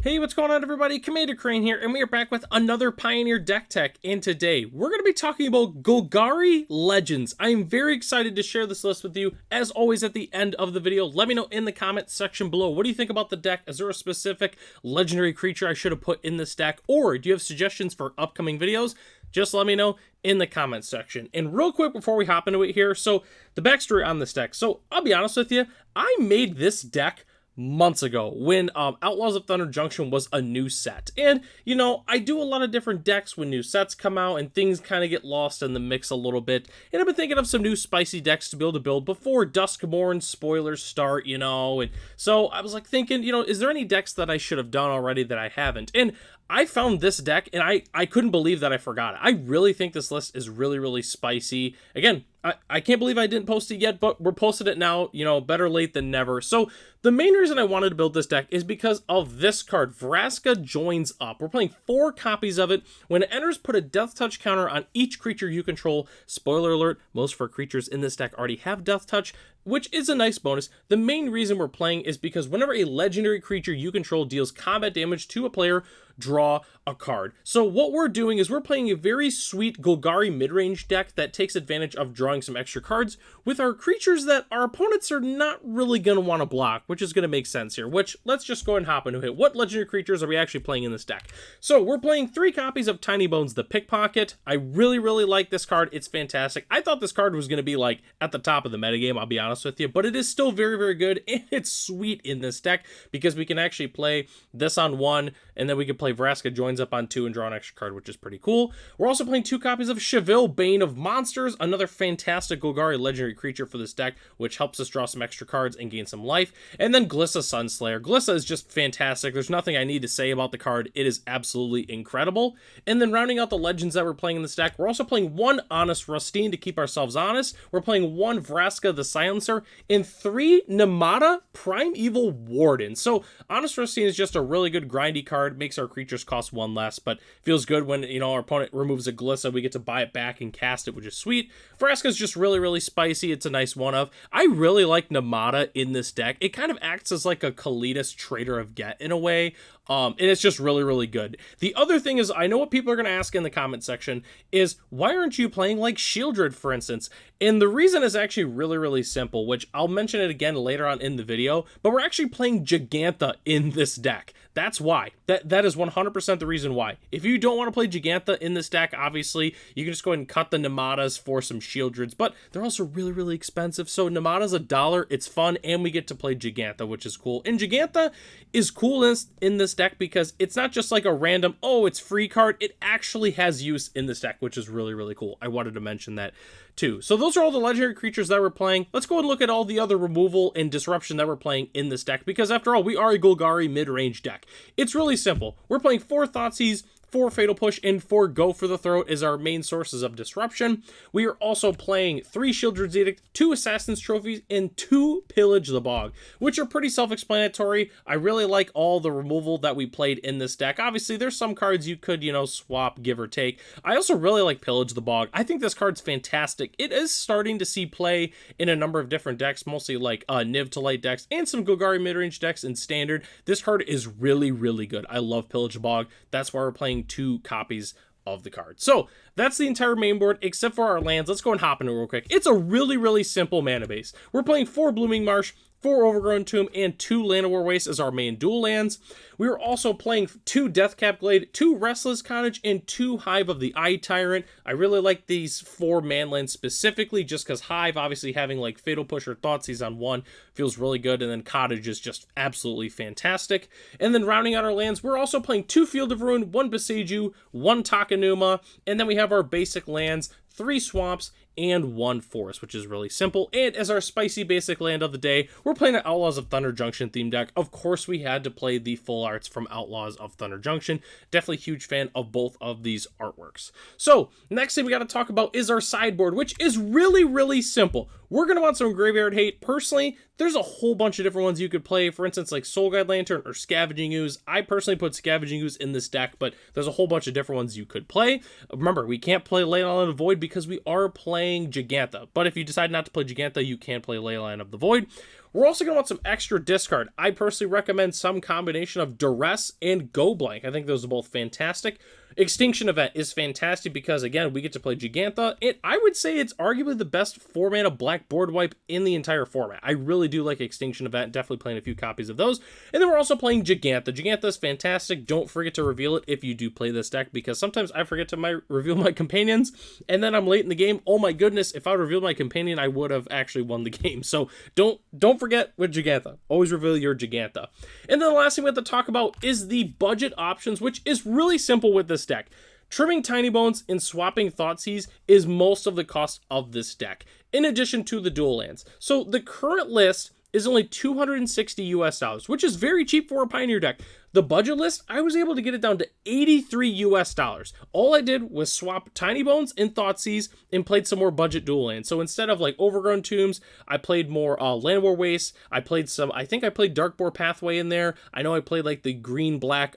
Hey, what's going on everybody? Commander Crane here, and we are back with another Pioneer deck tech, and today we're going to be talking about Golgari Legends. I am very excited to share this list with you. As always, at the end of the video, let me know in the comment section below, what do you think about the deck? Is there a specific legendary creature I should have put in this deck, or do you have suggestions for upcoming videos? Just let me know in the comment section. And real quick before we hop into it here, so the backstory on this deck. So I'll be honest with you, I made this deck months ago when Outlaws of Thunder Junction was a new set. And, you know, I do a lot of different decks when new sets come out and things kind of get lost in the mix a little bit. And I've been thinking of some new spicy decks to be able to build before Duskmourn spoilers start, you know. And so I was like thinking, you know, is there any decks that I should have done already that I haven't? And I found this deck and I couldn't believe that I forgot it. I really think this list is really, really spicy. Again, I can't believe I didn't post it yet, but we're posting it now, you know, better late than never. So the main reason I wanted to build this deck is because of this card, Vraska Joins Up. We're playing 4 copies of it. When it enters, put a Death Touch counter on each creature you control. Spoiler alert, most of our creatures in this deck already have Death Touch, which is a nice bonus. The main reason we're playing is because whenever a legendary creature you control deals combat damage to a player, draw a card. So what we're doing is we're playing a very sweet Golgari midrange deck that takes advantage of drawing some extra cards with our creatures that our opponents are not really going to want to block, which is going to make sense here, which let's just go ahead and hop into it. What legendary creatures are we actually playing in this deck? So we're playing 3 copies of Tiny Bones the Pickpocket. I really, really like this card. It's fantastic. I thought this card was going to be like at the top of the metagame, I'll be honest with you, but it is still very, very good, and it's sweet in this deck because we can actually play this on 1, and then we can play Vraska Joins Up on 2 and draw an extra card, which is pretty cool. We're also playing 2 copies of Cheville, Bane of Monsters, another fantastic Golgari legendary creature for this deck, which helps us draw some extra cards and gain some life. And then Glissa Sunslayer. Glissa is just fantastic. There's nothing I need to say about the card. It is absolutely incredible. And then rounding out the legends that we're playing in this deck, we're also playing 1 Honest Rustine to keep ourselves honest. We're playing 1 Vraska the Silencer and 3 Namada Primeval Warden. So Honest Rustine is just a really good grindy card, makes our creatures cost 1 less, but feels good when, you know, our opponent removes a Glissa, we get to buy it back and cast it, which is sweet. Vraska is just really, really spicy. It's a nice one of. I really like Namada in this deck. It kind of acts as like a Kalitas Trader of Get in a way. And it's just really, really good. The other thing is, I know what people are going to ask in the comment section is, why aren't you playing like Shieldred, for instance? And the reason is actually really, really simple, which I'll mention it again later on in the video, but we're actually playing Gigantha in this deck. That's why. That is 100% the reason why. If you don't want to play Gigantha in this deck, obviously, you can just go ahead and cut the Namadas for some Shieldreds, but they're also really, really expensive. So Namada's $1, it's fun, and we get to play Gigantha, which is cool. And Gigantha is cool in this deck because it's not just like a random, oh, it's free card. It actually has use in this deck, which is really, really cool. I wanted to mention that too. So those are all the legendary creatures that we're playing. Let's go and look at all the other removal and disruption that we're playing in this deck, because after all, we are a Golgari mid-range deck. It's really simple. We're playing 4 Thoughtseize, 4 Fatal Push, and 4 Go for the Throat is our main sources of disruption. We are also playing 3 Shieldred's Edict, 2 Assassin's Trophies, and 2 Pillage the Bog, which are pretty self-explanatory. I really like all the removal that we played in this deck. Obviously, there's some cards you could, you know, swap, give or take. I also really like Pillage the Bog. I think this card's fantastic. It is starting to see play in a number of different decks, mostly like Niv to Light decks and some Golgari midrange decks in Standard. This card is really, really good. I love Pillage the Bog. That's why we're playing 2 copies of the card. So that's the entire main board except for our lands. Let's go and hop into it real quick. It's a really, really simple mana base. We're playing 4 Blooming Marsh, 4 Overgrown Tomb, and 2 Llanowar Waste as our main dual lands. We are also playing 2 Deathcap Glade, 2 Restless Cottage, and 2 Hive of the Eye Tyrant. I really like these 4 man lands specifically just because Hive, obviously having like Fatal Push or Thoughtseize on 1, feels really good, and then Cottage is just absolutely fantastic. And then rounding out our lands, we're also playing 2 Field of Ruin, 1 Boseiju, 1 Takenuma, and then we have our basic lands, 3 Swamps, and 1 Forest, which is really simple. And as our spicy basic land of the day, we're playing an Outlaws of Thunder Junction theme deck. Of course, we had to play the full arts from Outlaws of Thunder Junction. Definitely huge fan of both of these artworks. So next thing we got to talk about is our sideboard, which is really, really simple. We're going to want some Graveyard Hate. Personally, there's a whole bunch of different ones you could play. For instance, like Soul Guide Lantern or Scavenging Ooze. I personally put Scavenging Ooze in this deck, but there's a whole bunch of different ones you could play. Remember, we can't play Leyline of the Void because we are playing Gigantha. But if you decide not to play Gigantha, you can play Leyline of the Void. We're also going to want some extra discard. I personally recommend some combination of Duress and Go Blank. I think those are both fantastic. Extinction Event is fantastic because, again, we get to play Gigantha. I would say it's arguably the best 4-mana black board wipe in the entire format. I really do like Extinction Event. Definitely playing a few copies of those. And then we're also playing Gigantha. Gigantha is fantastic. Don't forget to reveal it if you do play this deck, because sometimes I forget to reveal my companions, and then I'm late in the game. Oh my goodness, if I revealed my companion, I would have actually won the game. So don't forget with Gigantha. Always reveal your Gigantha. And then the last thing we have to talk about is the budget options, which is really simple with this deck. Trimming Tiny Bones and swapping Thoughtseize is most of the cost of this deck, in addition to the dual lands. So the current list is only $260 US, which is very cheap for a Pioneer deck. The budget list, I was able to get it down to $83 US. All I did was swap Tiny Bones and Thoughtseize and played some more budget dual lands. So instead of like Overgrown Tombs, I played more Land War Waste. I think I played Darkboar Pathway in there. I know I played like the green-black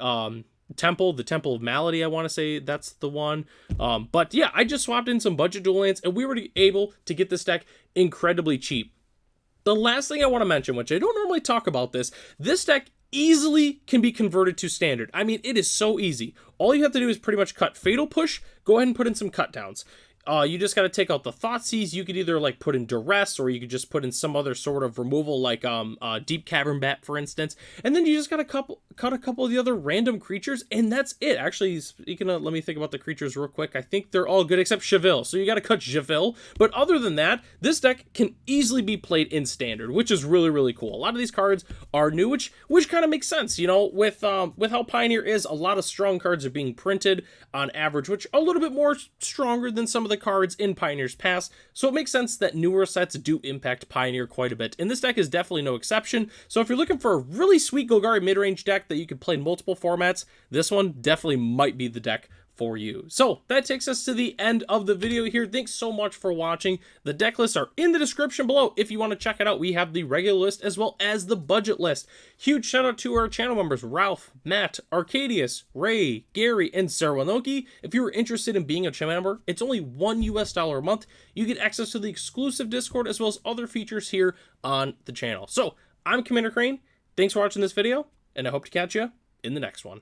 Temple, the Temple of Malady, I want to say that's the one. But yeah, I just swapped in some budget dual lands, and we were able to get this deck incredibly cheap. The last thing I want to mention, which I don't normally talk about this deck easily can be converted to standard. I mean, it is so easy. All you have to do is pretty much cut Fatal Push, go ahead and put in some cut downs. You just got to take out the Thoughtseize. You could either like put in Duress, or you could just put in some other sort of removal, like Deep Cavern Bat, for instance. And then you just got to cut a couple of the other random creatures, and that's it. Actually, speaking of, let me think about the creatures real quick. I think they're all good except Cheville, so you got to cut Cheville. But other than that, this deck can easily be played in standard, which is really, really cool. A lot of these cards are new, which kind of makes sense, you know, with how Pioneer is. A lot of strong cards are being printed on average, which are a little bit more stronger than some of the cards in Pioneer's past, so it makes sense that newer sets do impact Pioneer quite a bit, and this deck is definitely no exception. So if you're looking for a really sweet Golgari mid-range deck that you can play in multiple formats, this one definitely might be the deck for you. So that takes us to the end of the video here. Thanks so much for watching. The deck lists are in the description below if you want to check it out. We have the regular list as well as the budget list. Huge shout out to our channel members, Ralph, Matt, Arcadius, Ray, Gary, and Sarwanoki. If you are interested in being a channel member, it's only $1 US a month. You get access to the exclusive Discord as well as other features here on the channel. So I'm Commander Crane. Thanks for watching this video, and I hope to catch you in the next one.